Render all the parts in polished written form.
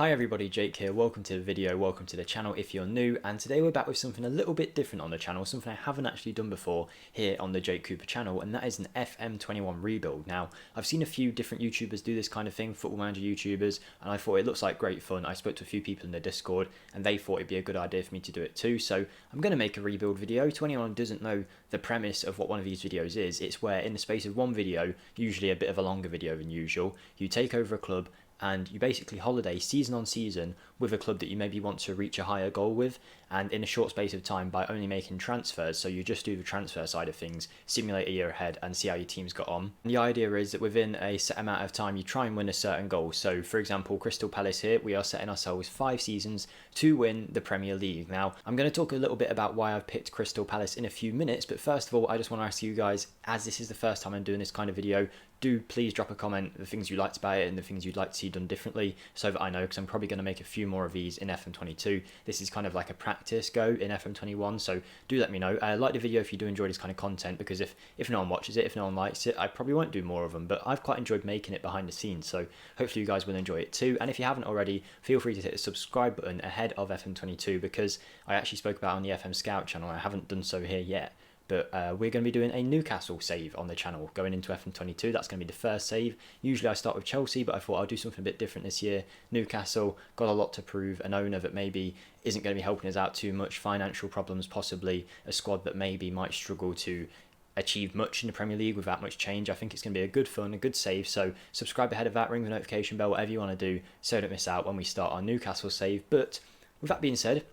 Hi everybody, Jake here, welcome to the video, welcome to the channel if you're new, and today we're back with something a little bit different on the channel, something I haven't actually done before here on the Jake Cooper channel, and that is an FM21 rebuild. Now, I've seen a few different YouTubers do this kind of thing, Football Manager YouTubers, and I thought it looks like great fun. I spoke to a few people in the Discord, and they thought it'd be a good idea for me to do it too, so I'm going to make a rebuild video. To anyone who doesn't know the premise of what one of these videos is, it's where in the space of one video, usually a bit of a longer video than usual, you take over a club, and you basically holiday season on season with a club that you maybe want to reach a higher goal with, and in a short space of time by only making transfers. So you just do the transfer side of things, simulate a year ahead and see how your team's got on. And the idea is that within a set amount of time you try and win a certain goal. So for example, Crystal Palace here, we are setting ourselves 5 seasons to win the Premier League. Now I'm going to talk a little bit about why I've picked Crystal Palace in a few minutes, but first of all I just want to ask you guys, as this is the first time I'm doing this kind of video, do please drop a comment, the things you liked about it and the things you'd like to see done differently, so that I know, because I'm probably going to make a few more of these in FM22. This is kind of like a practice go in FM21, so do let me know. Like the video if you do enjoy this kind of content, because if no one watches it, if no one likes it, I probably won't do more of them, but I've quite enjoyed making it behind the scenes, so hopefully you guys will enjoy it too. And if you haven't already, feel free to hit the subscribe button ahead of FM22, because I actually spoke about it on the FM Scout channel. I haven't done so here yet. But we're going to be doing a Newcastle save on the channel going into FM22. That's going to be the first save. Usually I start with Chelsea, but I thought I'll do something a bit different this year. Newcastle got a lot to prove, an owner that maybe isn't going to be helping us out too much, financial problems possibly, a squad that maybe might struggle to achieve much in the Premier League without much change. I think it's going to be a good fun, a good save, so subscribe ahead of that, ring the notification bell, whatever you want to do, so don't miss out when we start our Newcastle save. But with that being said,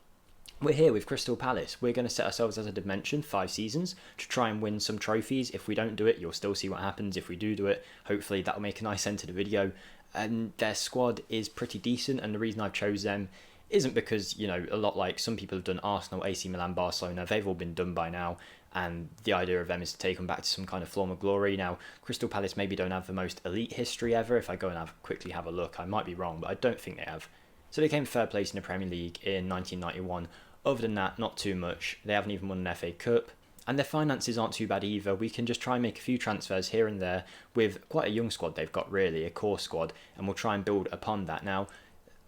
we're here with Crystal Palace. We're going to set ourselves, as I did mention, 5 seasons to try and win some trophies. If we don't do it, you'll still see what happens. If we do it, hopefully that'll make a nice end to the video. And their squad is pretty decent, and the reason I've chose them isn't because, you know, a lot like some people have done Arsenal, AC Milan, Barcelona, they've all been done by now, and the idea of them is to take them back to some kind of form of glory. Now, Crystal Palace maybe don't have the most elite history ever. If I go and quickly have a look, I might be wrong, but I don't think they have. So they came third place in the Premier League in 1991. Other than that, not too much. They haven't even won an FA Cup. And their finances aren't too bad either. We can just try and make a few transfers here and there with quite a young squad they've got, really, a core squad, and we'll try and build upon that. Now,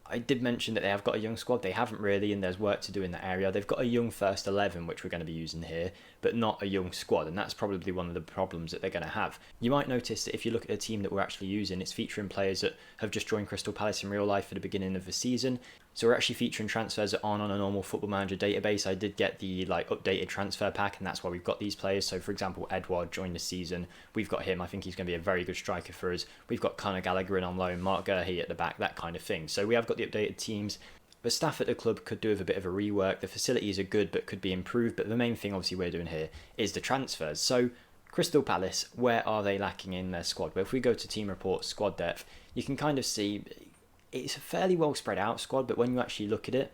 I did mention that they have got a young squad. They haven't really, and there's work to do in that area. They've got a young first 11, which we're going to be using here, but not a young squad, and that's probably one of the problems that they're going to have. You might notice that if you look at the team that we're actually using, it's featuring players that have just joined Crystal Palace in real life at the beginning of the season. So we're actually featuring transfers that aren't on a normal Football Manager database. I did get the updated transfer pack, and that's why we've got these players. So for example, Edouard joined the season. We've got him. I think he's going to be a very good striker for us. We've got Conor Gallagher in on loan, Mark Gurhey at the back, that kind of thing. So we have got the updated teams. The staff at the club could do with a bit of a rework. The facilities are good but could be improved. But the main thing obviously we're doing here is the transfers. So Crystal Palace, where are they lacking in their squad? Well, if we go to team reports, squad depth, you can kind of see it's a fairly well spread out squad, but when you actually look at it,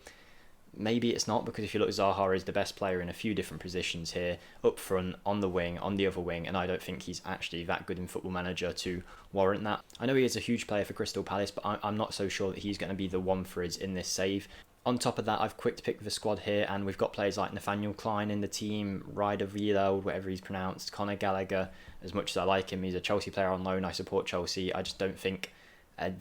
maybe it's not, because if you look, Zaha is the best player in a few different positions here, up front, on the wing, on the other wing, and I don't think he's actually that good in Football Manager to warrant that. I know he is a huge player for Crystal Palace, but I'm not so sure that he's going to be the one for us in this save. On top of that, I've quick picked the squad here, and we've got players like Nathaniel Klein in the team, Ryder Wieland, whatever he's pronounced, Conor Gallagher. As much as I like him, he's a Chelsea player on loan. I support Chelsea. I just don't think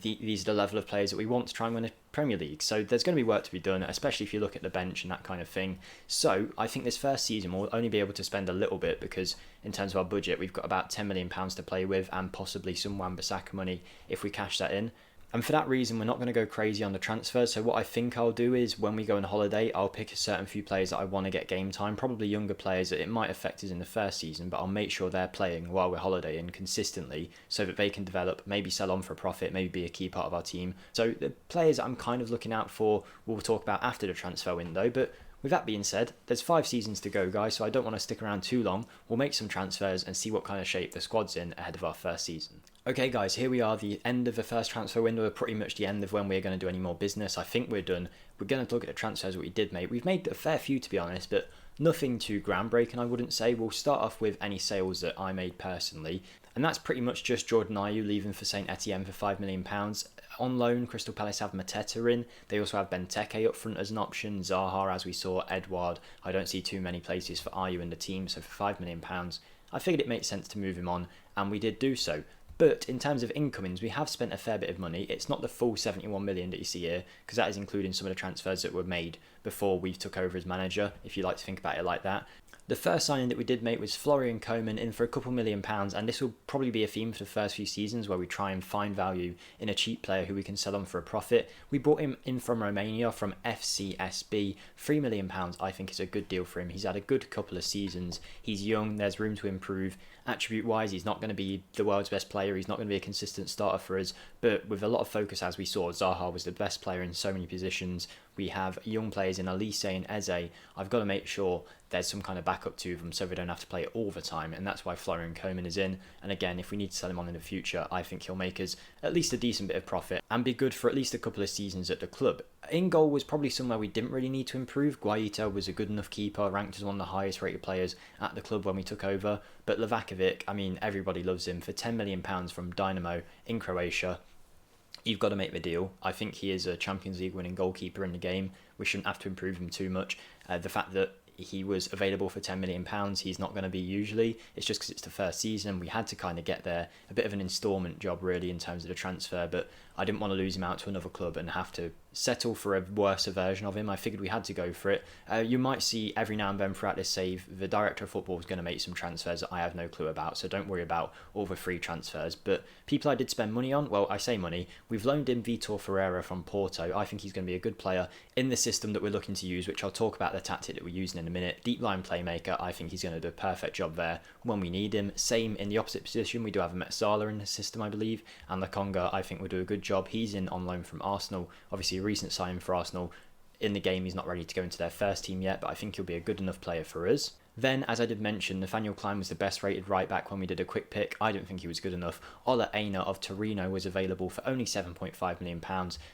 these are the level of players that we want to try and win a Premier League. So there's going to be work to be done, especially if you look at the bench and that kind of thing. So I think this first season we'll only be able to spend a little bit, because in terms of our budget, we've got about £10 million to play with, and possibly some Wan-Bissaka money if we cash that in. And for that reason, we're not going to go crazy on the transfers. So what I think I'll do is, when we go on holiday, I'll pick a certain few players that I want to get game time, probably younger players that it might affect us in the first season, but I'll make sure they're playing while we're holidaying consistently so that they can develop, maybe sell on for a profit, maybe be a key part of our team. So the players I'm kind of looking out for, we'll talk about after the transfer window. But with that being said, there's 5 seasons to go, guys, so I don't want to stick around too long. We'll make some transfers and see what kind of shape the squad's in ahead of our first season. Okay guys, here we are, the end of the first transfer window, pretty much the end of when we're going to do any more business. I think we're done. We're going to look at the transfers that we did make. We've made a fair few, to be honest, but nothing too groundbreaking, I wouldn't say. We'll start off with any sales that I made personally, and that's pretty much just Jordan Ayew leaving for St Etienne for £5 million. On loan, Crystal Palace have Mateta in. They also have Benteke up front as an option. Zaha, as we saw, Edouard. I don't see too many places for Ayew in the team, so for £5 million, I figured it makes sense to move him on, and we did do so. But in terms of incomings, we have spent a fair bit of money. It's not the full 71 million that you see here, because that is including some of the transfers that were made before we took over as manager, if you like to think about it like that. The first signing that we did make was Florian Koeman in for a couple £1 million, and this will probably be a theme for the first few seasons where we try and find value in a cheap player who we can sell on for a profit. We brought him in from Romania, from FCSB. £3 million I think is a good deal for him. He's had a good couple of seasons. He's young, there's room to improve. Attribute wise, he's not going to be the world's best player, he's not going to be a consistent starter for us, but with a lot of focus, as we saw, Zaha was the best player in so many positions. We have young players in Elise and Eze. I've got to make sure there's some kind of backup to them so we don't have to play it all the time, and that's why Florian Koeman is in. And again, if we need to sell him on in the future, I think he'll make us at least a decent bit of profit and be good for at least a couple of seasons at the club. In goal was probably somewhere we didn't really need to improve. Guaita was a good enough keeper, ranked as one of the highest rated players at the club when we took over. But Livakovic, I mean, everybody loves him. For £10 million from Dynamo in Croatia, you've got to make the deal. I think he is a Champions League winning goalkeeper in the game. We shouldn't have to improve him too much. The fact that he was available for £10 million, he's not going to be usually. It's just because it's the first season. We had to kind of get there. A bit of an instalment job really in terms of the transfer, but I didn't want to lose him out to another club and have to settle for a worse version of him. I figured we had to go for it. You might see every now and then throughout this save, the director of football is going to make some transfers that I have no clue about, so don't worry about all the free transfers. But people I did spend money on, well, I say money, we've loaned in Vitor Ferreira from Porto. I think he's going to be a good player in the system that we're looking to use, which I'll talk about the tactic that we're using in a minute. Deep line playmaker, I think he's going to do a perfect job there when we need him. Same in the opposite position, we do have a Metsala in the system, I believe, and Lakonga, I think, will do a good job. He's in on loan from Arsenal, obviously a recent signing for Arsenal. In the game, he's not ready to go into their first team yet, but I think he'll be a good enough player for us. Then, as I did mention, Nathaniel Klein was the best rated right back when we did a quick pick. I don't think he was good enough. Ola Aina of Torino was available for only £7.5 million,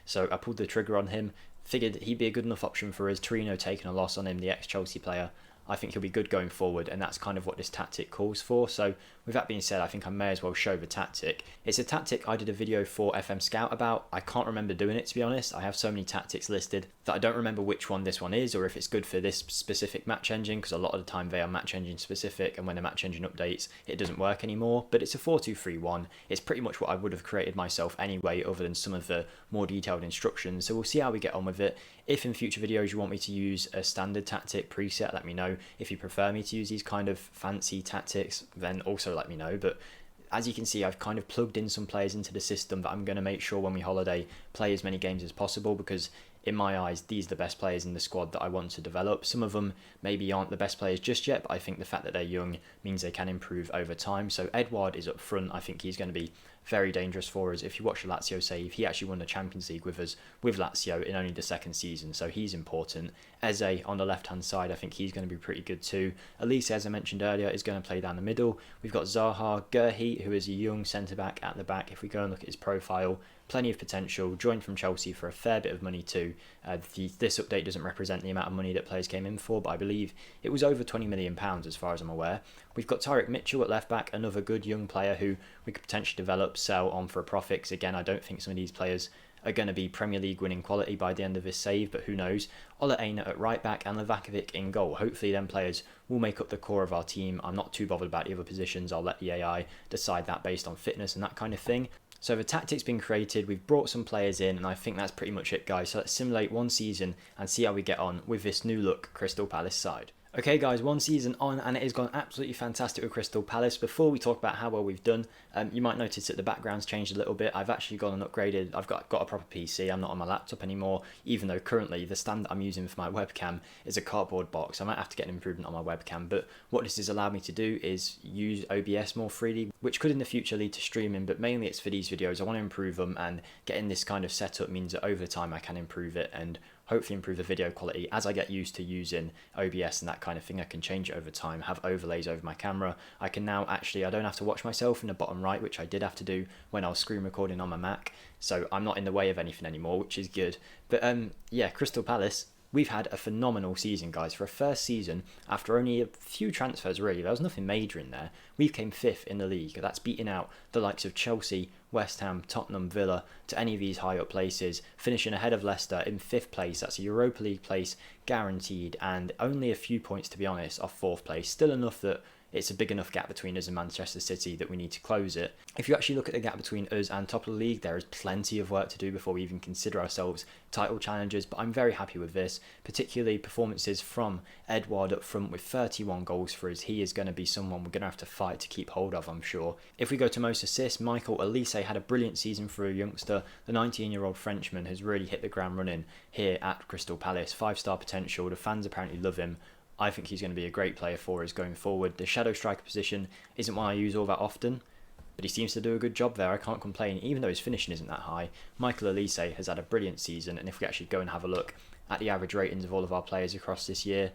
so I pulled the trigger on him. Figured he'd be a good enough option for us. Torino taking a loss on him, the ex-Chelsea player. I think he'll be good going forward, and that's kind of what this tactic calls for. So with that being said, I think I may as well show the tactic. It's a tactic I did a video for FM Scout about. I can't remember doing it, to be honest. I have so many tactics listed that I don't remember which one this one is, or if it's good for this specific match engine, because a lot of the time they are match engine specific, and when the match engine updates, it doesn't work anymore. But it's a 4-2-3-1. It's pretty much what I would have created myself anyway, other than some of the more detailed instructions. So we'll see how we get on with it. If in future videos you want me to use a standard tactic preset, let me know. If you prefer me to use these kind of fancy tactics, then also let me know. But as you can see, I've kind of plugged in some players into the system that I'm going to make sure when we holiday play as many games as possible, because in my eyes, these are the best players in the squad that I want to develop. Some of them maybe aren't the best players just yet, but I think the fact that they're young means they can improve over time. So Edouard is up front. I think he's going to be very dangerous for us. If you watch the Lazio save, he actually won the Champions League with us, with Lazio, in only the second season, so he's important. Eze on the left-hand side, I think he's going to be pretty good too. Elise, as I mentioned earlier, is going to play down the middle. We've got Zaha Gerhi, who is a young centre-back at the back. If we go and look at his profile, plenty of potential, joined from Chelsea for a fair bit of money too. This update doesn't represent the amount of money that players came in for, but I believe it was over £20 million as far as I'm aware. We've got Tyrick Mitchell at left back, another good young player who we could potentially develop, sell on for a profit, because again, I don't think some of these players are going to be Premier League winning quality by the end of this save, but who knows. Ola Aina at right back and Livakovic in goal. Hopefully them players will make up the core of our team. I'm not too bothered about the other positions. I'll let the AI decide that based on fitness and that kind of thing. So the tactic's been created, we've brought some players in, and I think that's pretty much it, guys. So let's simulate one season and see how we get on with this new look Crystal Palace side. Okay guys, one season on and it has gone absolutely fantastic with Crystal Palace. Before we talk about how well we've done, you might notice that the background's changed a little bit. I've actually gone and upgraded. I've got a proper PC. I'm not on my laptop anymore, even though currently the stand that I'm using for my webcam is a cardboard box. I might have to get an improvement on my webcam, but what this has allowed me to do is use OBS more freely, which could in the future lead to streaming, but mainly it's for these videos. I want to improve them, and getting this kind of setup means that over time I can improve it and hopefully improve the video quality as I get used to using OBS and that kind of thing. I can change it over time, have overlays over my camera. I can now actually, I don't have to watch myself in the bottom right, which I did have to do when I was screen recording on my Mac. So I'm not in the way of anything anymore, which is good. But yeah, Crystal Palace, we've had a phenomenal season, guys. For a first season, after only a few transfers really, there was nothing major in there. We came 5th in the league. That's beating out the likes of Chelsea, West Ham, Tottenham, Villa, to any of these high up places, finishing ahead of Leicester in 5th place. That's a Europa League place guaranteed, and only a few points, to be honest, off 4th place. Still enough that it's a big enough gap between us and Manchester City that we need to close it. If you actually look at the gap between us and top of the league, there is plenty of work to do before we even consider ourselves title challengers, but I'm very happy with this, particularly performances from Edouard up front with 31 goals for us. He is going to be someone we're going to have to fight to keep hold of, I'm sure. If we go to most assists, Michael Elise had a brilliant season for a youngster. The 19-year-old Frenchman has really hit the ground running here at Crystal Palace. 5-star potential, the fans apparently love him. I think he's going to be a great player for us going forward. The shadow striker position isn't one I use all that often, but he seems to do a good job there. I can't complain, even though his finishing isn't that high. Michael Elise has had a brilliant season, and if we actually go and have a look at the average ratings of all of our players across this year,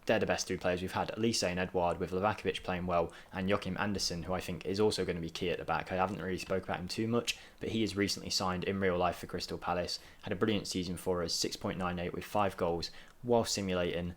they're the best two players we've had. Elise and Edouard, with Livakovic playing well, and Joachim Andersen, who I think is also going to be key at the back. I haven't really spoke about him too much, but he has recently signed in real life for Crystal Palace. Had a brilliant season for us, 6.98 with 5 goals, while simulating.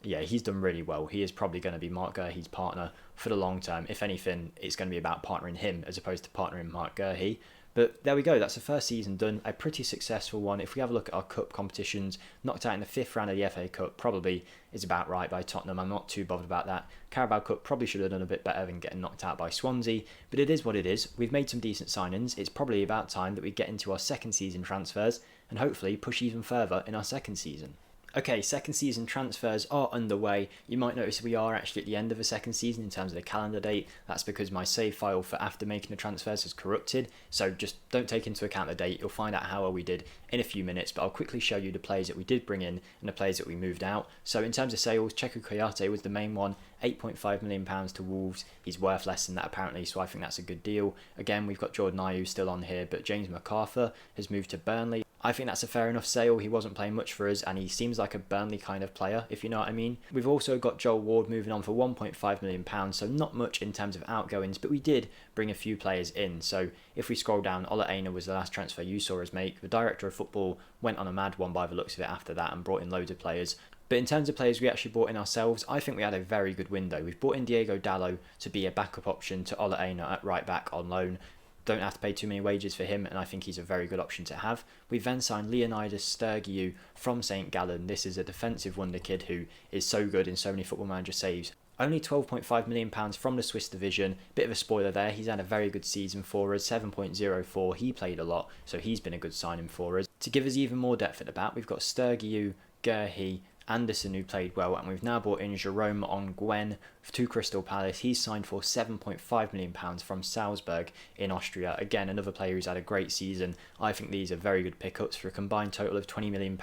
Yeah, he's done really well. He is probably going to be Marc Guéhi's partner for the long term. If anything, it's going to be about partnering him as opposed to partnering Marc Guéhi. But there we go, that's the first season done, a pretty successful one. If we have a look at our cup competitions, knocked out in the 5th round of the FA Cup probably is about right by Tottenham. I'm not too bothered about that. Carabao Cup probably should have done a bit better than getting knocked out by Swansea, but it is what it is. We've made some decent signings. It's probably about time that we get into our second season transfers and hopefully push even further in our second season. Okay, second season transfers are underway. You might notice we are actually at the end of the second season in terms of the calendar date. That's because my save file for after making the transfers has corrupted, so just don't take into account the date. You'll find out how well we did in a few minutes, but I'll quickly show you the players that we did bring in and the players that we moved out. So in terms of sales, Checo Kouyaté was the main one, £8.5 million to Wolves. He's worth less than that apparently, so I think that's a good deal. Again, we've got Jordan Ayew still on here, but James MacArthur has moved to Burnley. I think that's a fair enough sale. He wasn't playing much for us and he seems like a Burnley kind of player, if you know what I mean. We've also got Joel Ward moving on for £1.5 million, so not much in terms of outgoings, but we did bring a few players in. So if we scroll down, Ola Aina was the last transfer you saw us make. The director of football went on a mad one by the looks of it after that and brought in loads of players. But in terms of players we actually brought in ourselves, I think we had a very good window. We've brought in Diego Dallo to be a backup option to Ola Aina at right back on loan. Don't have to pay too many wages for him, and I think he's a very good option to have. We've then signed Leonidas Sturgiu from St Gallen. This is a defensive wonder kid who is so good in so many Football Manager saves. Only £12.5 million from the Swiss division. Bit of a spoiler there, he's had a very good season for us, 7.04. He played a lot, so he's been a good signing for us. To give us even more depth at the back, we've got Sturgiu, Guéhi, Andersen, who played well, and we've now brought in Jerome Ongwen to Crystal Palace. He's signed for £7.5 million from Salzburg in Austria. Again, another player who's had a great season. I think these are very good pickups for a combined total of £20 million.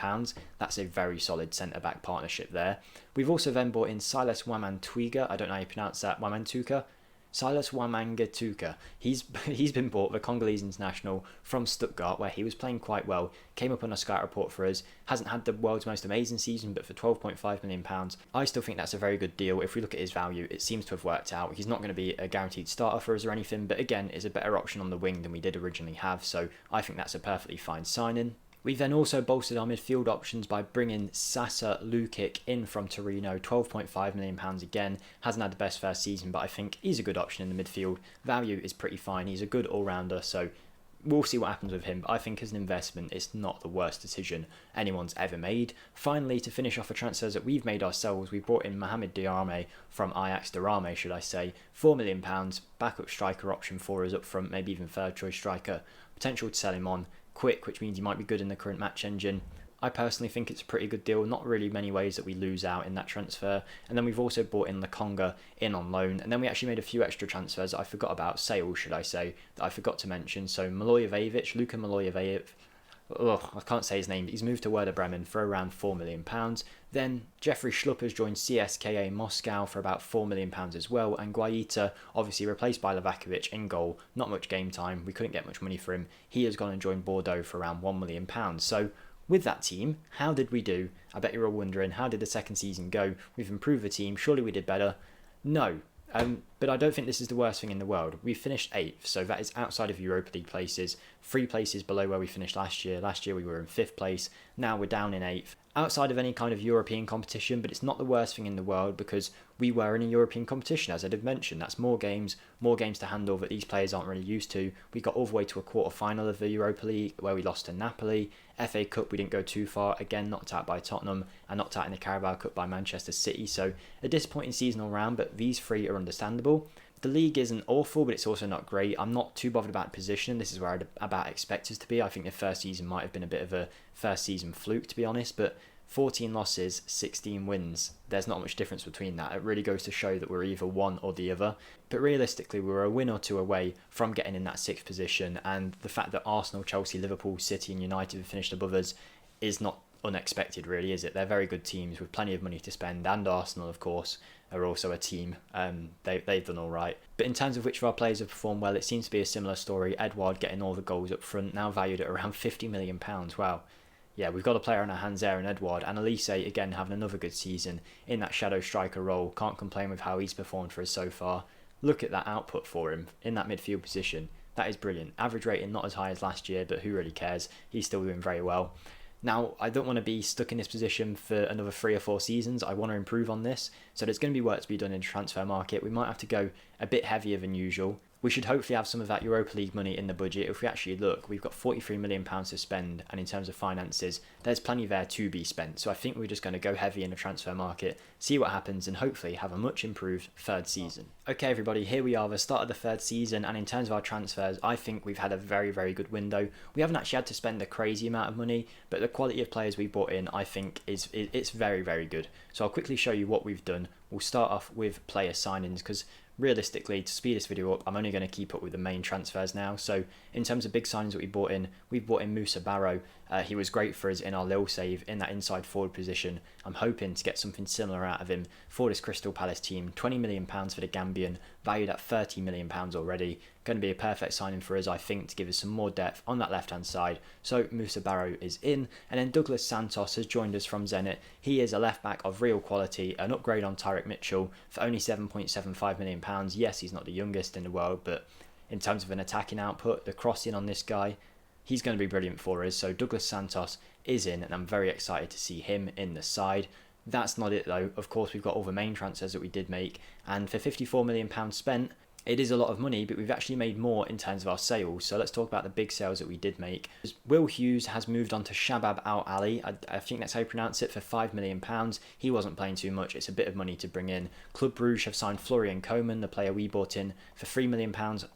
That's a very solid centre-back partnership there. We've also then brought in Silas Wamantwiga. I don't know how you pronounce that. Wamantuka? Silas Wamangituka. He's been bought, the Congolese international, from Stuttgart, where he was playing quite well. Came up on a scout report for us. Hasn't had the world's most amazing season, but for £12.5 million, I still think that's a very good deal. If we look at his value, it seems to have worked out. He's not going to be a guaranteed starter for us or anything, but again, is a better option on the wing than we did originally have, so I think that's a perfectly fine signing. We then also bolstered our midfield options by bringing Sasa Lukic in from Torino, £12.5 million again. Hasn't had the best first season, but I think he's a good option in the midfield. Value is pretty fine. He's a good all-rounder, so we'll see what happens with him. But I think as an investment, it's not the worst decision anyone's ever made. Finally, to finish off the transfers that we've made ourselves, we brought in Mohamed Diarme from Ajax, Diarme should I say, £4 million, backup striker option for us up front, maybe even third choice striker. Potential to sell him on quick, which means he might be good in the current match engine. I personally think it's a pretty good deal. Not really many ways that we lose out in that transfer. And then we've also brought in Lakonga in on loan. And then we actually made a few extra transfers that I forgot about, sales should I say, that I forgot to mention. So Milojevic, Luka Milojevic, I can't say his name, but he's moved to Werder Bremen for around £4 million. Then Jeffrey Schlupp has joined CSKA Moscow for about £4 million as well, and Guaita, obviously replaced by Livakovic in goal, not much game time, we couldn't get much money for him. He has gone and joined Bordeaux for around £1 million. So with that team, how did we do? I bet you're all wondering, how did the second season go? We've improved the team, surely we did better. No. But I don't think this is the worst thing in the world. We finished 8th, so that is outside of Europa League places, 3 places below where we finished last year. Last year we were in 5th place, now we're down in 8th. Outside of any kind of European competition, but it's not the worst thing in the world because we were in a European competition, as I did mention. That's more games to handle that these players aren't really used to. We got all the way to a quarter-final of the Europa League where we lost to Napoli. FA Cup, we didn't go too far, again knocked out by Tottenham and knocked out in the Carabao Cup by Manchester City. So a disappointing season all round, but these 3 are understandable. The league isn't awful, but it's also not great. I'm not too bothered about position. This is where I'd about expect us to be. I think the first season might have been a bit of a first season fluke, to be honest, but 14 losses, 16 wins. There's not much difference between that. It really goes to show that we're either one or the other. But realistically, we were a win or 2 away from getting in that 6th position, and the fact that Arsenal, Chelsea, Liverpool, City and United have finished above us is not unexpected, really, is it? They're very good teams with plenty of money to spend, and Arsenal, of course, are also a team. They've done all right. But in terms of which of our players have performed well, it seems to be a similar story. Edouard getting all the goals up front, now valued at around £50 million. Wow. Yeah, we've got a player on our hands there in Edouard, and Elise, again, having another good season in that shadow striker role. Can't complain with how he's performed for us so far. Look at that output for him in that midfield position. That is brilliant. Average rating not as high as last year, but who really cares? He's still doing very well. Now, I don't want to be stuck in this position for another 3 or 4 seasons. I want to improve on this. So there's going to be work to be done in the transfer market. We might have to go a bit heavier than usual. We should hopefully have some of that Europa League money in the budget. If we actually look, we've got £43 million to spend, and in terms of finances, there's plenty there to be spent. So I think we're just going to go heavy in the transfer market, see what happens, and hopefully have a much improved 3rd season. Okay, everybody, here we are, the start of the 3rd season, and in terms of our transfers, I think we've had a very, very good window. We haven't actually had to spend a crazy amount of money, but the quality of players we brought in, I think, it's very, very good. So I'll quickly show you what we've done. We'll start off with player signings, because realistically, to speed this video up, I'm only going to keep up with the main transfers now. So in terms of big signings that we've bought in Moussa Barrow. He was great for us in our Lille save in that inside forward position. I'm hoping to get something similar out of him for this Crystal Palace team. £20 million for the Gambian, valued at £30 million already. Going to be a perfect signing for us, I think, to give us some more depth on that left-hand side. So Moussa Barrow is in. And then Douglas Santos has joined us from Zenit. He is a left-back of real quality, an upgrade on Tyrick Mitchell for only £7.75 million. Yes, he's not the youngest in the world, but in terms of an attacking output, the crossing on this guy, he's going to be brilliant for us. So Douglas Santos is in, and I'm very excited to see him in the side. That's not it though. Of course, we've got all the main transfers that we did make, and for £54 million spent, it is a lot of money, but we've actually made more in terms of our sales. So let's talk about the big sales that we did make. Will Hughes has moved on to Shabab Al Ali. I think that's how you pronounce it, for £5 million. He wasn't playing too much. It's a bit of money to bring in. Club Brugge have signed Florian Koeman, the player we bought in, for £3 million,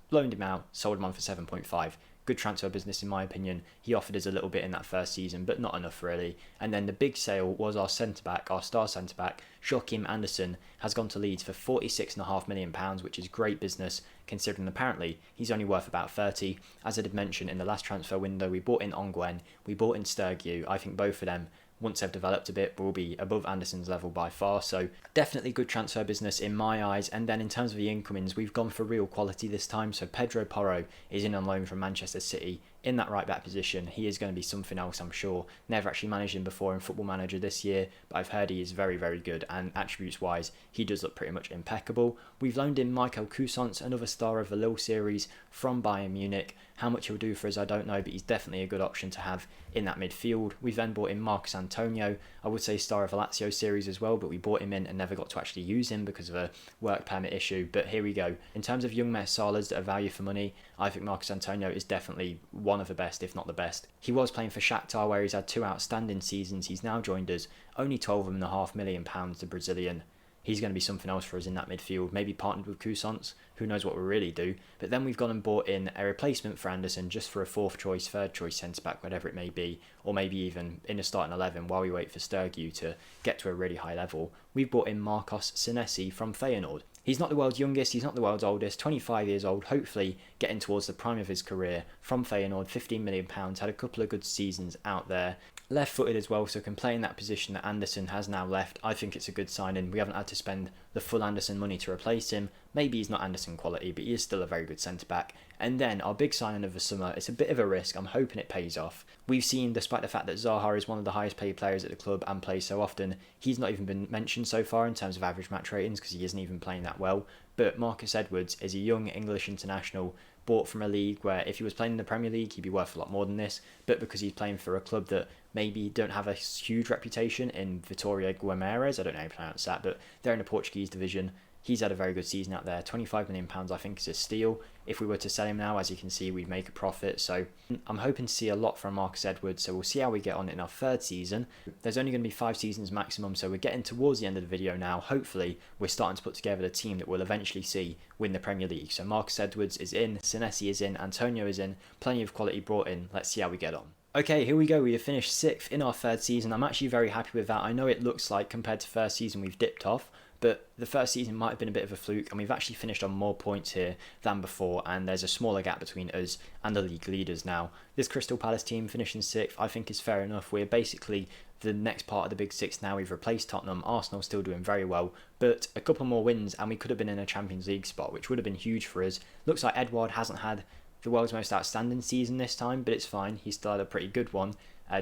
loaned him out, sold him on for 7.5. Good transfer business in my opinion. He offered us a little bit in that first season, but not enough really. And then the big sale was our centre-back, our star centre-back, Joachim Andersen, has gone to Leeds for £46.5 million, which is great business considering apparently he's only worth about 30. As I did mention in the last transfer window, we bought in Ongwen, we bought in Sturgeon. I think both of them, once they've developed a bit, will be above Anderson's level by far. So definitely good transfer business in my eyes. And then in terms of the incomings, we've gone for real quality this time. So Pedro Porro is in on loan from Manchester City in that right back position. He is going to be something else, I'm sure. Never actually managed him before in Football Manager this year, but I've heard he is very, very good, and attributes wise, he does look pretty much impeccable. We've loaned in Michael Cousins, another star of the Lille series from Bayern Munich. How much he'll do for us, I don't know, but he's definitely a good option to have in that midfield. We've then bought in Marcus Antonio, I would say star of the Lazio series as well, but we bought him in and never got to actually use him because of a work permit issue. But here we go. In terms of young Messalas that are value for money, I think Marcus Antonio is definitely one of the best, if not the best. He was playing for Shakhtar, where he's had 2 outstanding seasons. He's now joined us, only £12.5 million, the Brazilian. He's going to be something else for us in that midfield, maybe partnered with Cousins. Who knows what we'll really do. But then we've gone and bought in a replacement for Anderson just for a 4th choice, 3rd choice centre-back, whatever it may be, or maybe even in the starting 11 while we wait for Sturgeon to get to a really high level. We've bought in Marcos Senesi from Feyenoord. He's not the world's youngest, he's not the world's oldest, 25 years old, hopefully getting towards the prime of his career from Feyenoord, £15 million, had a couple of good seasons out there. left-footed as well, so can play in that position that Anderson has now left. I think it's a good signing. We haven't had to spend the full Anderson money to replace him. Maybe he's not Anderson quality, but he is still a very good centre-back. And then our big signing of the summer, it's a bit of a risk. I'm hoping it pays off. We've seen, despite the fact that Zaha is one of the highest paid players at the club and plays so often, he's not even been mentioned so far in terms of average match ratings because he isn't even playing that well. But Marcus Edwards is a young English international bought from a league where if he was playing in the Premier League, he'd be worth a lot more than this. But because he's playing for a club that maybe don't have a huge reputation in Vitória Guimarães, I don't know how to pronounce that, but they're in the Portuguese division. He's had a very good season out there. £25 million I think is a steal. If we were to sell him now, as you can see, we'd make a profit. So I'm hoping to see a lot from Marcus Edwards. So we'll see how we get on in our third season. There's only going to be 5 seasons maximum, so we're getting towards the end of the video now. Hopefully, we're starting to put together the team that we'll eventually see win the Premier League. So Marcus Edwards is in, Senesi is in, Antonio is in, plenty of quality brought in. Let's see how we get on. Okay, here we go. We have finished 6th in our third season. I'm actually very happy with that. I know it looks like compared to first season we've dipped off, but the first season might have been a bit of a fluke, and we've actually finished on more points here than before, and there's a smaller gap between us and the league leaders now. This Crystal Palace team finishing 6th I think is fair enough. We're basically the next part of the Big Six now. We've replaced Tottenham. Arsenal still doing very well, but a couple more wins and we could have been in a Champions League spot, which would have been huge for us. Looks like Edouard hasn't had the world's most outstanding season this time, but it's fine. He still had a pretty good one.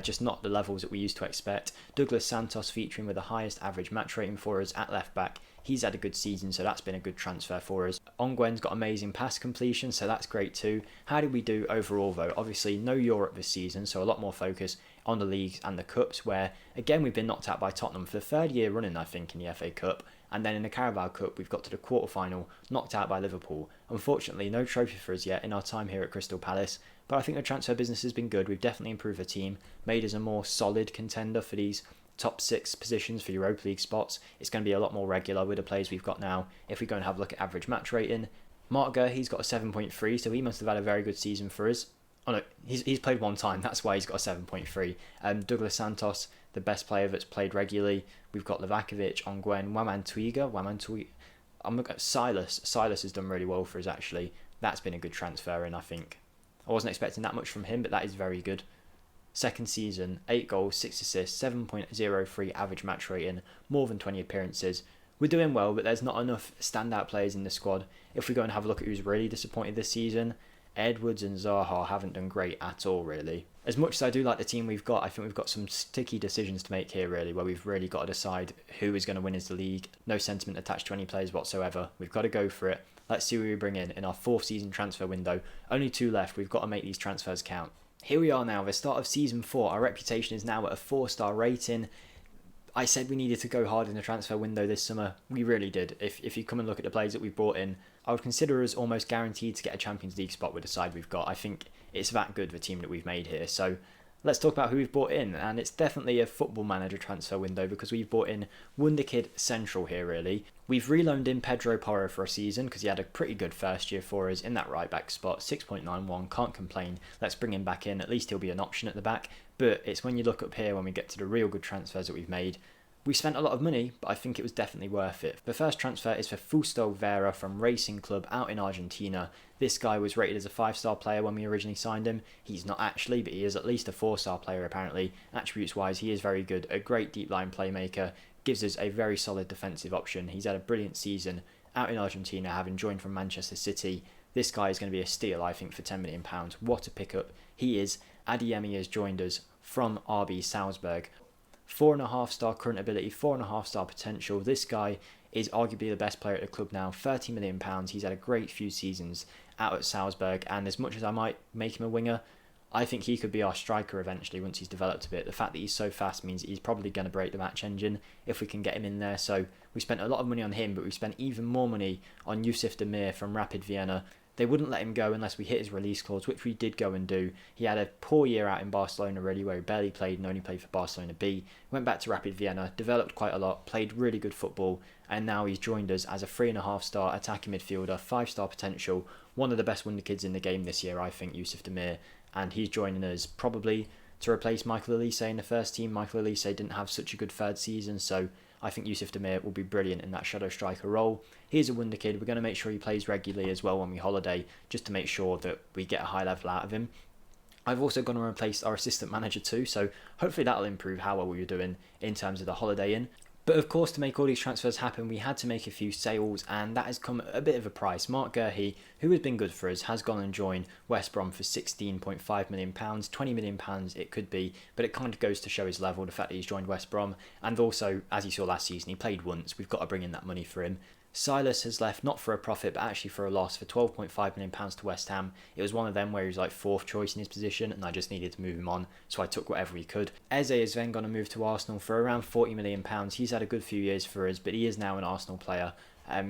Just not the levels that we used to expect. Douglas Santos featuring with the highest average match rating for us at left back. He's had a good season, so that's been a good transfer for us. Ongwen's got amazing pass completion, so that's great too. How did we do overall though? Obviously no Europe this season, so a lot more focus on the leagues and the cups, where again we've been knocked out by Tottenham for the 3rd year running I think in the FA Cup. And then in the Carabao Cup, we've got to the quarter-final, knocked out by Liverpool. Unfortunately, no trophy for us yet in our time here at Crystal Palace. But I think the transfer business has been good. We've definitely improved the team, made us a more solid contender for these top 6 positions for Europa League spots. It's going to be a lot more regular with the players we've got now. If we go and have a look at average match rating, Martga, he's got a 7.3, so he must have had a very good season for us. Oh no, he's played one time, that's why he's got a 7.3. Douglas Santos, the best player that's played regularly. We've got Livakovic, Ongwen, Wamantuiga. I'm looking at Silas. Silas has done really well for us actually. That's been a good transfer in, I think. I wasn't expecting that much from him, but that is very good. Second season, 8 goals, 6 assists, 7.03 average match rating, more than 20 appearances. We're doing well, but there's not enough standout players in the squad. If we go and have a look at who's really disappointed this season, Edwards and Zaha haven't done great at all, really. As much as I do like the team we've got, I think we've got some sticky decisions to make here, really, where we've really got to decide who is going to win as the league. No sentiment attached to any players whatsoever. We've got to go for it. Let's see who we bring in our 4th season transfer window. Only 2 left. We've got to make these transfers count. Here we are now, the start of season 4. Our reputation is now at a 4-star rating. I said we needed to go hard in the transfer window this summer. We really did. If you come and look at the players that we've brought in, I would consider us almost guaranteed to get a Champions League spot with the side we've got. I think it's that good, the team that we've made here. So let's talk about who we've brought in. And it's definitely a football manager transfer window because we've brought in Wunderkid Central here, really. We've reloaned in Pedro Porro for a season because he had a pretty good first year for us in that right back spot. 6.91, can't complain. Let's bring him back in. At least he'll be an option at the back. But it's when you look up here, when we get to the real good transfers that we've made, we spent a lot of money, but I think it was definitely worth it. The first transfer is for Fausto Vera from Racing Club out in Argentina. This guy was rated as a 5-star player when we originally signed him. He's not actually, but he is at least a 4-star player apparently. Attributes-wise, he is very good. A great deep line playmaker. Gives us a very solid defensive option. He's had a brilliant season out in Argentina, having joined from Manchester City. This guy is going to be a steal, I think, for £10 million. What a pickup he is. Adeyemi has joined us from RB Salzburg. 4.5-star current ability, 4.5-star potential. This guy is arguably the best player at the club now. £30 million. He's had a great few seasons out at Salzburg, and as much as I might make him a winger, I think he could be our striker eventually once he's developed a bit. The fact that he's so fast means he's probably going to break the match engine if we can get him in there. So we spent a lot of money on him, but we spent even more money on Yusuf Demir from Rapid Vienna. They wouldn't let him go unless we hit his release clause, which we did go and do. He had a poor year out in Barcelona really, where he barely played and only played for Barcelona B. Went back to Rapid Vienna, developed quite a lot, played really good football, and now he's joined us as a 3.5-star attacking midfielder, 5-star potential, one of the best wonder kids in the game this year, I think, Yusuf Demir, and he's joining us probably to replace Michael Elise in the first team. Michael Elise didn't have such a good third season, so I think Yusuf Demir will be brilliant in that shadow striker role. He's a wonder kid. We're going to make sure he plays regularly as well when we holiday, just to make sure that we get a high level out of him. I've also gone and replaced our assistant manager too, so hopefully that'll improve how well we were doing in terms of the holiday in. But of course, to make all these transfers happen, we had to make a few sales, and that has come at a bit of a price. Mark Gurhey, who has been good for us, has gone and joined West Brom for £16.5 million, £20 million it could be, but it kind of goes to show his level, the fact that he's joined West Brom. And also, as you saw last season, he played once, we've got to bring in that money for him. Silas has left not for a profit but actually for a loss for £12.5 million to West Ham. It was one of them where he was like fourth choice in his position and I just needed to move him on, so I took whatever he could. Eze is then going to move to Arsenal for around £40 million. He's had a good few years for us, but he is now an Arsenal player.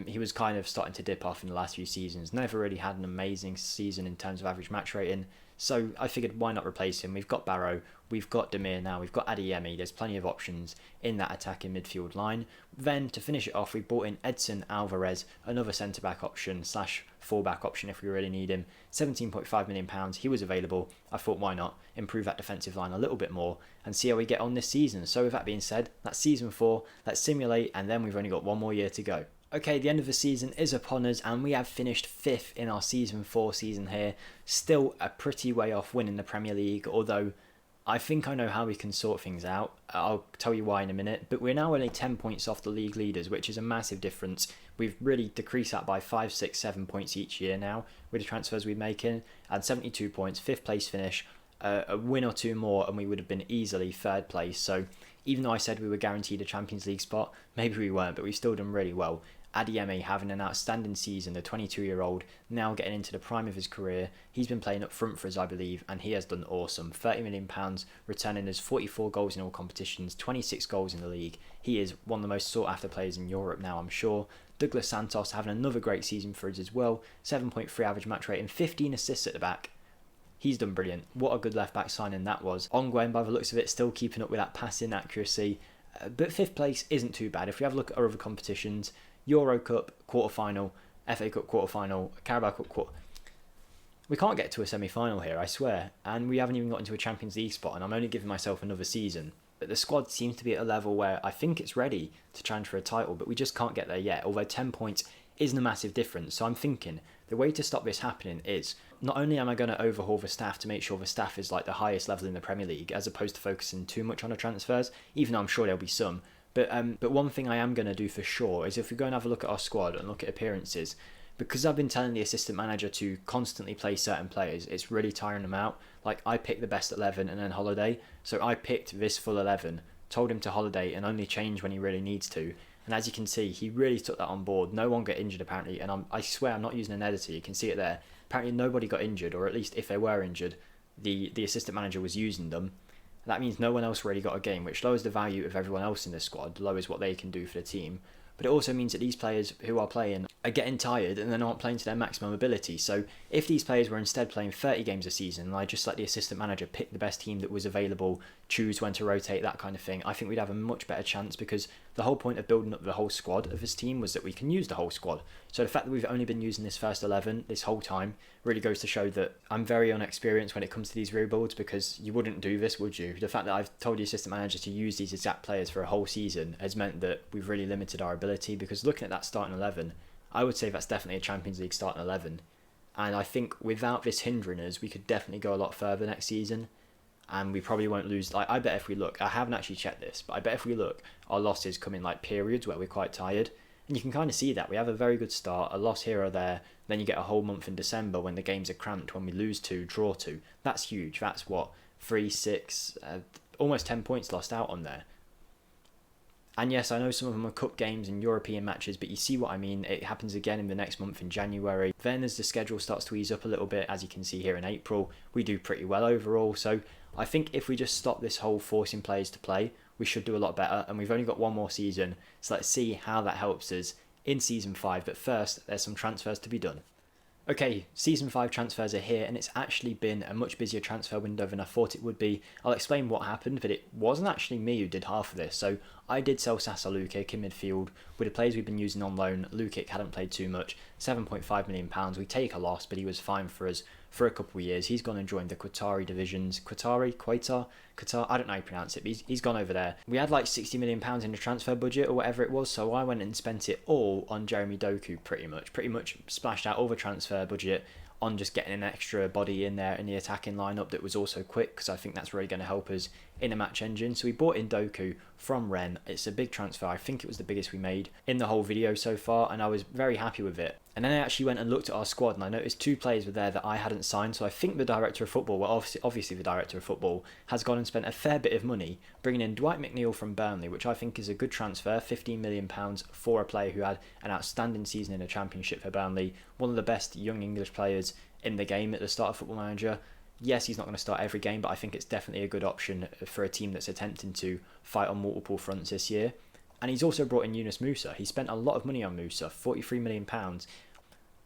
He was kind of starting to dip off in the last few seasons, never really had an amazing season in terms of average match rating. So I figured, why not replace him? We've got Barrow, we've got Demir now, we've got Adeyemi. There's plenty of options in that attacking midfield line. Then to finish it off, we brought in Edson Alvarez, another centre-back option / full-back option if we really need him. £17.5 million, he was available. I thought, why not improve that defensive line a little bit more and see how we get on this season. So with that being said, that's season 4, let's simulate, and then we've only got one more year to go. Okay, the end of the season is upon us and we have finished 5th in our season 4 season here. Still a pretty way off winning the Premier League, although I think I know how we can sort things out. I'll tell you why in a minute, but we're now only 10 points off the league leaders, which is a massive difference. We've really decreased that by 5, 6, 7 points each year now with the transfers we're making, and 72 points, 5th place finish. A win or two more and we would have been easily 3rd place. So even though I said we were guaranteed a Champions League spot, maybe we weren't, but we've still done really well. Adeyemi having an outstanding season, the 22-year-old, now getting into the prime of his career. He's been playing up front for us, I believe, and he has done awesome. £30 million, returning us 44 goals in all competitions, 26 goals in the league. He is one of the most sought-after players in Europe now, I'm sure. Douglas Santos having another great season for us as well. 7.3 average match rating, 15 assists at the back. He's done brilliant. What a good left-back signing that was. Ongwen, by the looks of it, still keeping up with that passing accuracy. But 5th place isn't too bad. If we have a look at our other competitions, Euro Cup quarter-final, FA Cup quarter-final, Carabao Cup quarter... We can't get to a semi-final here, I swear. And we haven't even got into a Champions League spot, and I'm only giving myself another season. But the squad seems to be at a level where I think it's ready to challenge for a title, but we just can't get there yet, although 10 points isn't a massive difference. So I'm thinking the way to stop this happening is, not only am I going to overhaul the staff to make sure the staff is like the highest level in the Premier League, as opposed to focusing too much on the transfers, even though I'm sure there'll be some, but one thing I am going to do for sure is, if we go and have a look at our squad and look at appearances, because I've been telling the assistant manager to constantly play certain players, it's really tiring them out. Like, I picked the best 11 and then holiday, so I picked this full 11, told him to holiday and only change when he really needs to. And as you can see, he really took that on board. No one got injured apparently, and I swear I'm not using an editor, you can see it there. Apparently nobody got injured, or at least if they were injured, the assistant manager was using them. That means no one else really got a game, which lowers the value of everyone else in the squad, lowers what they can do for the team. But it also means that these players who are playing are getting tired and they're not playing to their maximum ability. So if these players were instead playing 30 games a season, and I just let the assistant manager pick the best team that was available, choose when to rotate, that kind of thing, I think we'd have a much better chance, because the whole point of building up the whole squad of this team was that we can use the whole squad. So the fact that we've only been using this first 11 this whole time really goes to show that I'm very unexperienced when it comes to these rebuilds, because you wouldn't do this, would you? The fact that I've told the assistant manager to use these exact players for a whole season has meant that we've really limited our ability, because looking at that starting 11, I would say that's definitely a Champions League starting 11. And I think without this hindering us, we could definitely go a lot further next season. And we probably won't lose. Like, I bet if we look, I haven't actually checked this, but I bet if we look, our losses come in like periods where we're quite tired. And you can kind of see that. We have a very good start, a loss here or there, then you get a whole month in December when the games are cramped, when we lose 2, draw 2. That's huge. That's what, 3, 6, almost 10 points lost out on there. And yes, I know some of them are cup games and European matches, but you see what I mean. It happens again in the next month in January. Then as the schedule starts to ease up a little bit, as you can see here in April, we do pretty well overall. So I think if we just stop this whole forcing players to play, we should do a lot better. And we've only got one more season, so let's see how that helps us in Season 5. But first, there's some transfers to be done. Okay, Season 5 transfers are here, and it's actually been a much busier transfer window than I thought it would be. I'll explain what happened, but it wasn't actually me who did half of this. So I did sell Sasa Lukic in midfield with the players we've been using on loan. Lukic hadn't played too much, £7.5 million. We take a loss, but he was fine for us for a couple of years. He's gone and joined the Qatari divisions. Qatar, I don't know how you pronounce it, but he's gone over there. We had like £60 million in the transfer budget or whatever it was, so I went and spent it all on Jeremy Doku pretty much splashed out all the transfer budget on just getting an extra body in there in the attacking lineup that was also quick, because I think that's really going to help us in a match engine. So we bought in Doku from Rennes. It's a big transfer. I think it was the biggest we made in the whole video so far, and I was very happy with it. And then I actually went and looked at our squad, and I noticed 2 players were there that I hadn't signed. So I think the director of football, well, obviously the director of football, has gone and spent a fair bit of money bringing in Dwight McNeil from Burnley, which I think is a good transfer, £15 million for a player who had an outstanding season in the Championship for Burnley, one of the best young English players in the game at the start of Football Manager. Yes, he's not going to start every game, but I think it's definitely a good option for a team that's attempting to fight on multiple fronts this year. And he's also brought in Yunus Musa. He spent a lot of money on Musa, £43 million.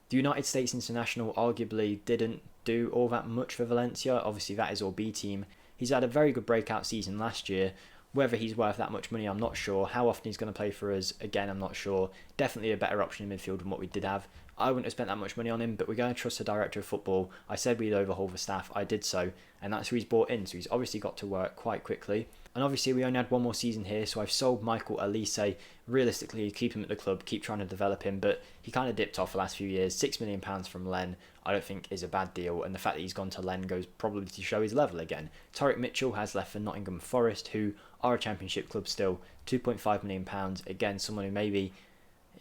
The United States international arguably didn't do all that much for Valencia. Obviously, that is all B team. He's had a very good breakout season last year. Whether he's worth that much money, I'm not sure. How often he's going to play for us, again, I'm not sure. Definitely a better option in midfield than what we did have. I wouldn't have spent that much money on him, but we're going to trust the director of football. I said we'd overhaul the staff. I did so, and that's who he's brought in. So he's obviously got to work quite quickly. And obviously we only had one more season here, so I've sold Michael Elise. Realistically, keep him at the club, keep trying to develop him, but he kind of dipped off the last few years. £6 million from Len, I don't think is a bad deal, and the fact that he's gone to Len goes probably to show his level again. Tariq Mitchell has left for Nottingham Forest, who are a Championship club still. £2.5 million, again, someone who maybe,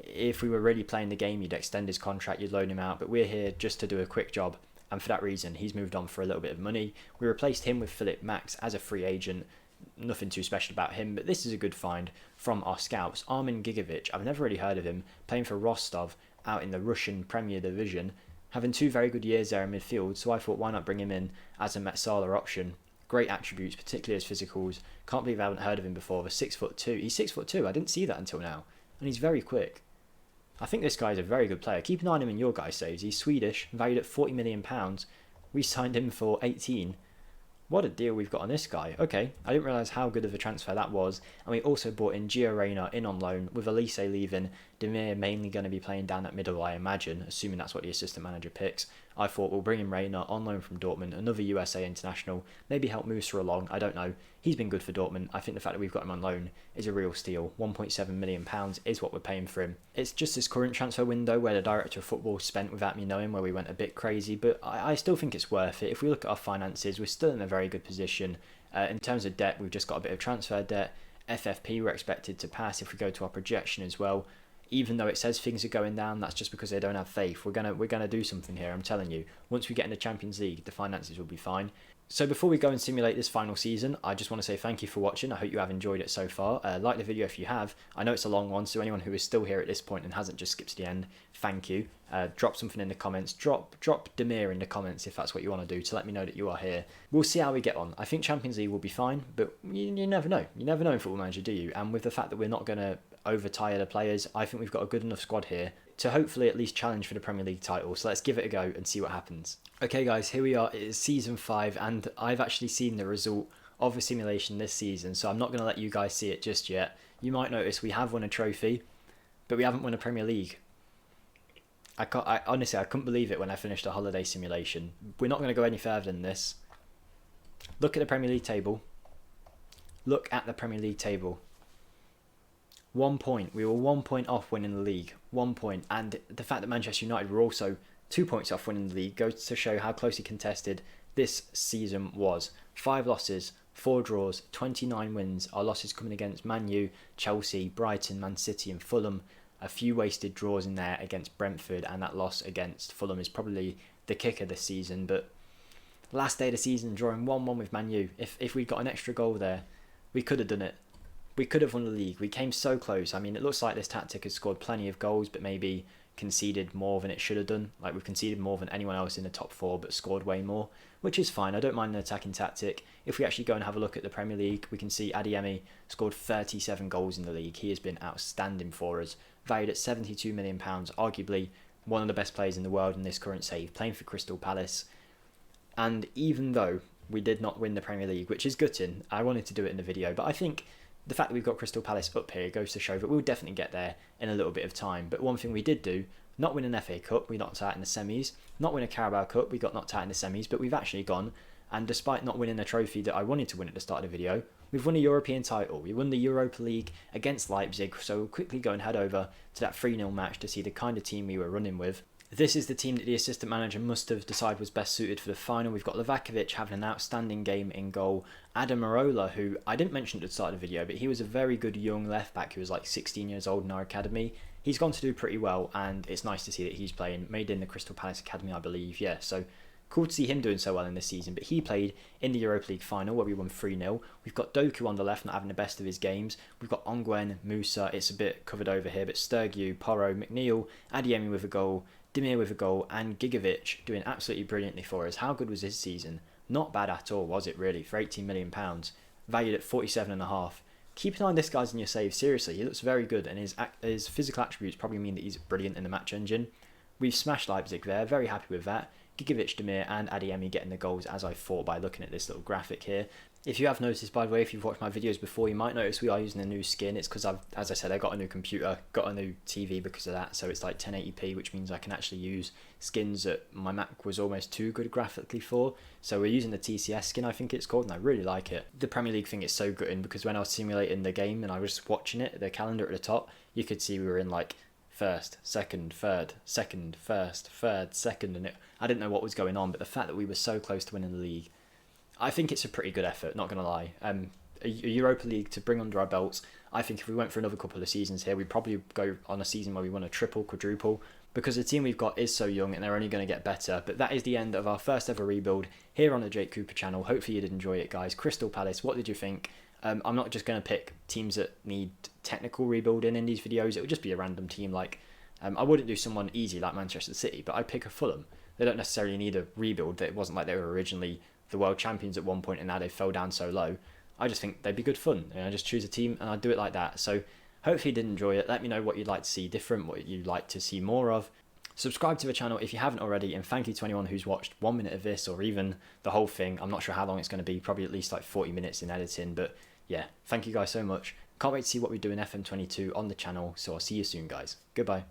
if we were really playing the game, you'd extend his contract, you'd loan him out, but we're here just to do a quick job, and for that reason, he's moved on for a little bit of money. We replaced him with Philip Max as a free agent. Nothing too special about him, but this is a good find from our scouts. Armin Gigovic, I've never really heard of him, playing for Rostov out in the Russian Premier Division, having 2 very good years there in midfield, so I thought why not bring him in as a Metsala option. Great attributes, particularly his physicals. Can't believe I haven't heard of him before. 6'2". He's 6'2". I didn't see that until now, and he's very quick. I think this guy's a very good player. Keep an eye on him in your guys' saves. He's Swedish, valued at £40 million. We signed him for 18. What a deal we've got on this guy. Okay, I didn't realise how good of a transfer that was. And we also brought in Gio Reyna in on loan, with Elise leaving. Demir mainly going to be playing down that middle, I imagine, assuming that's what the assistant manager picks. I thought we'll bring in Reyna on loan from Dortmund, another USA international, maybe help Musa along, I don't know. He's been good for Dortmund. I think the fact that we've got him on loan is a real steal. £1.7 million is what we're paying for him. It's just this current transfer window where the director of football spent without me knowing, where we went a bit crazy, but I still think it's worth it. If we look at our finances, we're still in a very good position. In terms of debt, we've just got a bit of transfer debt. FFP we're expected to pass if we go to our projection as well. Even though it says things are going down, that's just because they don't have faith. We're gonna do something here, I'm telling you. Once we get in the Champions League, the finances will be fine. So before we go and simulate this final season, I just want to say thank you for watching. I hope you have enjoyed it so far. Like the video if you have. I know it's a long one, so anyone who is still here at this point and hasn't just skipped to the end, thank you. Drop something in the comments. Drop Demir in the comments if that's what you want to do, to let me know that you are here. We'll see how we get on. I think Champions League will be fine, but you never know. You never know in Football Manager, do you? And with the fact that we're not going to overtire the players, I think we've got a good enough squad here to hopefully at least challenge for the Premier League title. So let's give it a go and see what happens. Okay guys, here we are. It is season 5 and I've actually seen the result of a simulation this season, so I'm not going to let you guys see it just yet. You might notice we have won a trophy, but we haven't won a Premier League. Honestly, I couldn't believe it when I finished a holiday simulation. We're not going to go any further than this. Look at the Premier League table. Look at the Premier League table. 1 point. We were 1 point off winning the league. 1 point. And the fact that Manchester United were also 2 points off winning the league goes to show how closely contested this season was. 5 losses, 4 draws, 29 wins. Our losses coming against Man U, Chelsea, Brighton, Man City and Fulham. A few wasted draws in there against Brentford, and that loss against Fulham is probably the kicker this season. But last day of the season, drawing 1-1 with Man U. If we'd got an extra goal there, we could have done it. We could have won the league. We came so close. I mean, it looks like this tactic has scored plenty of goals, but maybe conceded more than it should have done. Like, we've conceded more than anyone else in the top 4, but scored way more, which is fine. I don't mind an attacking tactic. If we actually go and have a look at the Premier League, we can see Adeyemi scored 37 goals in the league. He has been outstanding for us. Valued at £72 million, arguably one of the best players in the world in this current save, playing for Crystal Palace. And even though we did not win the Premier League, which is gutting, I wanted to do it in the video, but I think the fact that we've got Crystal Palace up here goes to show that we'll definitely get there in a little bit of time. But one thing we did do, not win an FA Cup, we knocked out in the semis. Not win a Carabao Cup, we got knocked out in the semis. But we've actually gone, and despite not winning a trophy that I wanted to win at the start of the video, we've won a European title. We won the Europa League against Leipzig, so we'll quickly go and head over to that 3-0 match to see the kind of team we were running with. This is the team that the assistant manager must have decided was best suited for the final. We've got Livakovic having an outstanding game in goal. Adam Marola, who I didn't mention at the start of the video, but he was a very good young left back who was like 16 years old in our academy. He's gone to do pretty well, and it's nice to see that he's playing, made in the Crystal Palace Academy, I believe. Yeah, so cool to see him doing so well in this season. But he played in the Europa League final where we won 3-0. We've got Doku on the left not having the best of his games. We've got Ongwen, Musa, it's a bit covered over here, but Sturgeon, Porro, McNeil, Adiemi with a goal, Demir with a goal, and Gigovic doing absolutely brilliantly for us. How good was his season? Not bad at all, was it really, for £18 million, valued at 47.5. Keep an eye on this guy's in your save, seriously, he looks very good, and his physical attributes probably mean that he's brilliant in the match engine. We've smashed Leipzig there, very happy with that. Gigovic, Demir and Adiemi getting the goals as I thought by looking at this little graphic here. If you have noticed, by the way, if you've watched my videos before, you might notice we are using a new skin. It's because as I said, I got a new computer, got a new TV because of that, so it's like 1080p, which means I can actually use skins that my Mac was almost too good graphically for. So we're using the TCS skin, I think it's called, and I really like it. The Premier League thing is so good because when I was simulating the game and I was watching it, the calendar at the top, you could see we were in like first, second, third, second, first, third, second, and I didn't know what was going on, but the fact that we were so close to winning the league, I think it's a pretty good effort, not going to lie. A Europa League to bring under our belts, I think if we went for another couple of seasons here, we'd probably go on a season where we won a triple, quadruple, because the team we've got is so young and they're only going to get better. But that is the end of our first ever rebuild here on the Jake Cooper channel. Hopefully you did enjoy it, guys. Crystal Palace, what did you think? I'm not just going to pick teams that need technical rebuilding in these videos. It would just be a random team like... I wouldn't do someone easy like Manchester City, but I'd pick a Fulham. They don't necessarily need a rebuild. It wasn't like they were originally the world champions at one point and now they fell down so low. I just think they'd be good fun. I just choose a team and I'd do it like that. So hopefully you did enjoy it. Let me know what you'd like to see different, what you'd like to see more of. Subscribe to the channel if you haven't already, and thank you to anyone who's watched 1 minute of this or even the whole thing. I'm not sure how long it's going to be, probably at least like 40 minutes in editing, but yeah, thank you guys so much. Can't wait to see what we do in FM22 on the channel, so I'll see you soon, guys. Goodbye.